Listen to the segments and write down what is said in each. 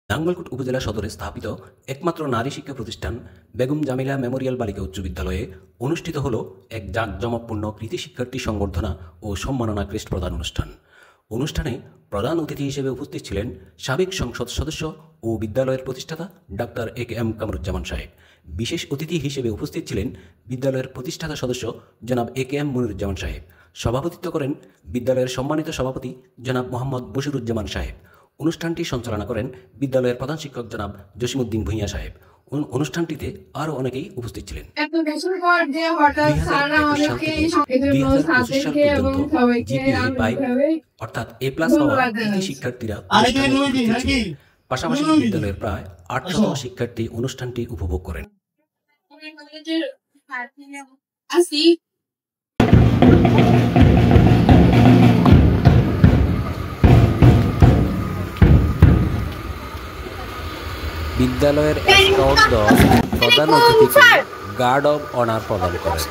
নাঙ্গলকোট উপজেলা সদরে স্থাপিত একমাত্র নারী শিক্ষা প্রতিষ্ঠান বেগম জামিলা মেমোরিয়াল বালিকা উচ্চ বিদ্যালয়ে অনুষ্ঠিত হল এক জাঁকজমকপূর্ণ কৃতি শিক্ষার্থী সংবর্ধনা ও সম্মাননা ক্রেস্ট প্রদান অনুষ্ঠান। অনুষ্ঠানে প্রধান অতিথি হিসেবে উপস্থিত ছিলেন সাবেক সংসদ সদস্য ও বিদ্যালয়ের প্রতিষ্ঠাতা ডাক্তার এ.কে.এম. কামরুজ্জামান সাহেব। বিশেষ অতিথি হিসেবে উপস্থিত ছিলেন বিদ্যালয়ের প্রতিষ্ঠাতা সদস্য জনাব এ.কে.এম. মনিরুজ্জামান সাহেব। সভাপতিত্ব করেন বিদ্যালয়ের সম্মানিত সভাপতি জনাব মোহাম্মদ বশিরুজ্জামান সাহেব। অনুষ্ঠানটি সঞ্চালনা করেন বিদ্যালয়ের প্রধান শিক্ষক জনাব জসিমউদ্দিন ভূঁইয়া সাহেব। অনুষ্ঠানটিতে আরও অনেকেই উপস্থিত ছিলেন। 2021 সাল থেকে 2025 সাল পর্যন্ত জিপিএ পায় অর্থাৎ এ+ হওয়া কৃতি শিক্ষার্থীরা পাশাপাশি বিদ্যালয়ের প্রায় 800 শিক্ষার্থী অনুষ্ঠানটি উপভোগ করেন। বিদ্যালয়ের স্কাউট দল প্রধান অতিথিকে গার্ড অব অনার প্রদান করেন।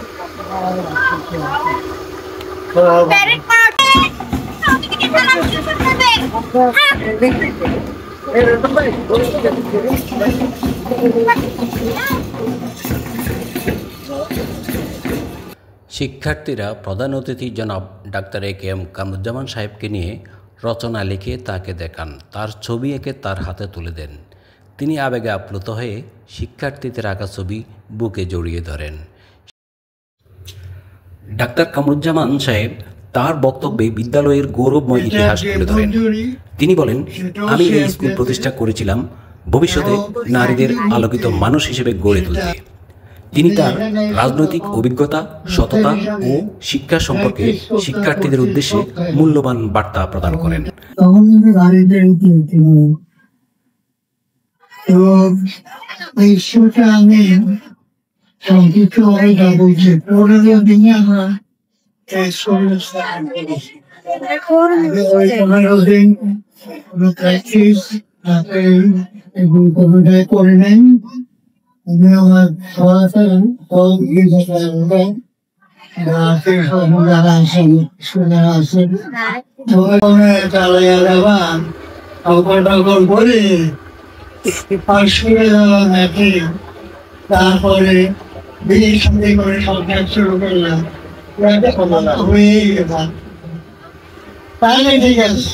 শিক্ষার্থীরা প্রধান অতিথি জনাব ডাক্তার এ.কে.এম. কামরুজ্জামান সাহেবকে নিয়ে রচনা লিখে তাকে দেখান, তার ছবি এঁকে তার হাতে তুলে দেন। তিনি আবেগে আপ্লুত হয়ে শিক্ষার্থীদের আঁকা ছবি বুকে জড়িয়ে ধরেন। ডাক্তার কামরুজ্জামান সাহেব তার বক্তব্যে বিদ্যালয়ের গৌরবময় ইতিহাস তুলে ধরেন। তিনি বলেন, আমি এই স্কুল প্রতিষ্ঠা করেছিলাম ভবিষ্যতে নারীদের আলোকিত মানুষ হিসেবে গড়ে তুলতে। তিনি তার রাজনৈতিক অভিজ্ঞতা, সততা ও শিক্ষা সম্পর্কে শিক্ষার্থীদের উদ্দেশ্যে মূল্যবান বার্তা প্রদান করেন। এবং এই শোটা আমি সংক্ষিপ্ত হয়ে যাবো যে 15 দিনে আমরা এই প্র্যাকটিস করে নেন। আমি আমার যারা আছেন স্কুলেরা আছেন চালাইয়া যাবা করে তারপরে বিয়ের সাথে করে সংসার শুরু করলাম। তাহলে ঠিক আছে,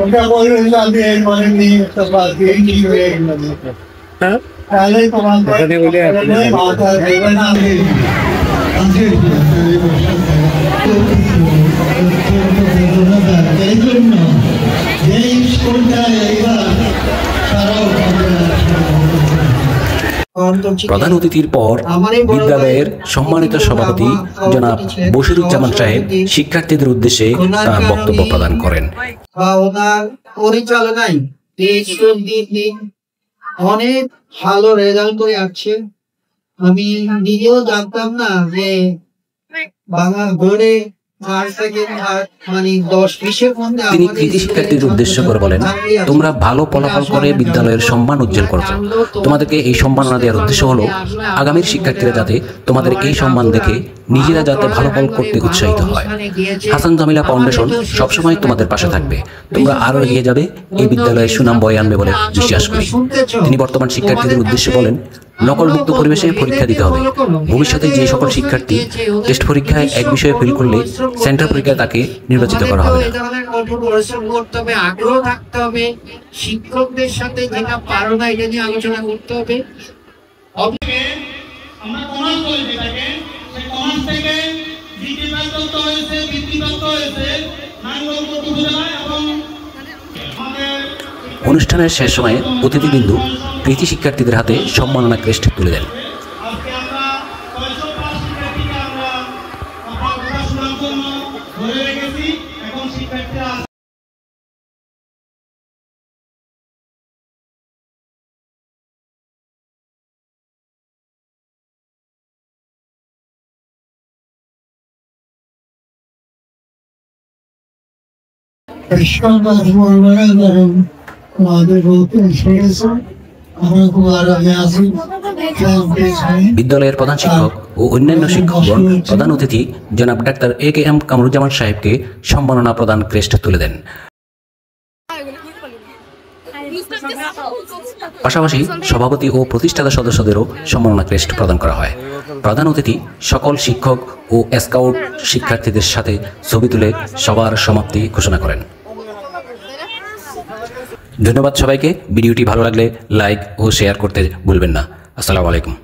ওটা বলবেন আমি এরপরে নিয়ে তাহলে তোমার মাথা দেবে না। এই জন্য এই স্কুলটা এইবার প্রধান অতিথির পর বিদ্যালয়ের সম্মানিত সভাপতি জনাব বশিরুজ্জামান সাহেব শিক্ষার্থীদের উদ্দেশ্যে তার বক্তব্য প্রদান করেন। ওনার পরিচালনায় অনেক ভালো রেজাল্ট করে আসছে। আমি নিজেও জানতাম না যে বাংলা বোর্ডে তিনি কৃতি শিক্ষার্থীদের উদ্দেশ্য করে বলেন, তোমরা ভালো ফলাফল করে বিদ্যালয়ের সম্মান উজ্জ্বল করছো। তোমাদেরকে এই সম্মাননা দেওয়ার উদ্দেশ্য হলো আগামীর শিক্ষার্থীরা যাতে তোমাদের এই সম্মান দেখে নিজেরা যাতে ভালো ফল করতে উৎসাহিত হয়। হাসান জামিলা ফাউন্ডেশন সবসময় তোমাদের পাশে থাকবে, তোমরা আরো এগিয়ে যাবে, এই বিদ্যালয়ের সুনাম বয়ে আনবে বলে বিশ্বাস করি। তিনি বর্তমান শিক্ষার্থীদের উদ্দেশ্যে বলেন, নকলমুক্ত পরিবেশে পরীক্ষা দিতে হবে। ভবিষ্যতে যে সকল শিক্ষার্থী টেস্ট পরীক্ষায় এক বিষয়ে ফেল করলে সেন্টার পরীক্ষায় তাকে নির্বাচিত করা হবে না। আগ্রহ থাকতে হবে, শিক্ষকদের সাথে যেটা পারো না এটা নিয়ে আলোচনা করতে হবে। অনুষ্ঠানের শেষ সময়ে অতিথিবৃন্দ কৃতি শিক্ষার্থীদের হাতে সম্মাননা ক্রেস্ট তুলে দেন। বিদ্যালয়ের প্রধান শিক্ষক ও অন্যান্য শিক্ষকগণ প্রধান অতিথি জনাব ডাক্তার এ.কে.এম. কামরুজ্জামান সাহেবকে সম্মাননা প্রদান ক্রেস্ট তুলে দেন। পাশাপাশি সভাপতি ও প্রতিষ্ঠাতা সদস্যদেরও সম্মাননা ক্রেস্ট প্রদান করা হয়। প্রধান অতিথি সকল শিক্ষক ও স্কাউট শিক্ষার্থীদের সাথে ছবি তুলে সবার সমাপ্তি ঘোষণা করেন। ধন্যবাদ সবাইকে। ভিডিওটি ভালো লাগলে লাইক ও শেয়ার করতে ভুলবেন না। আসসালামু আলাইকুম।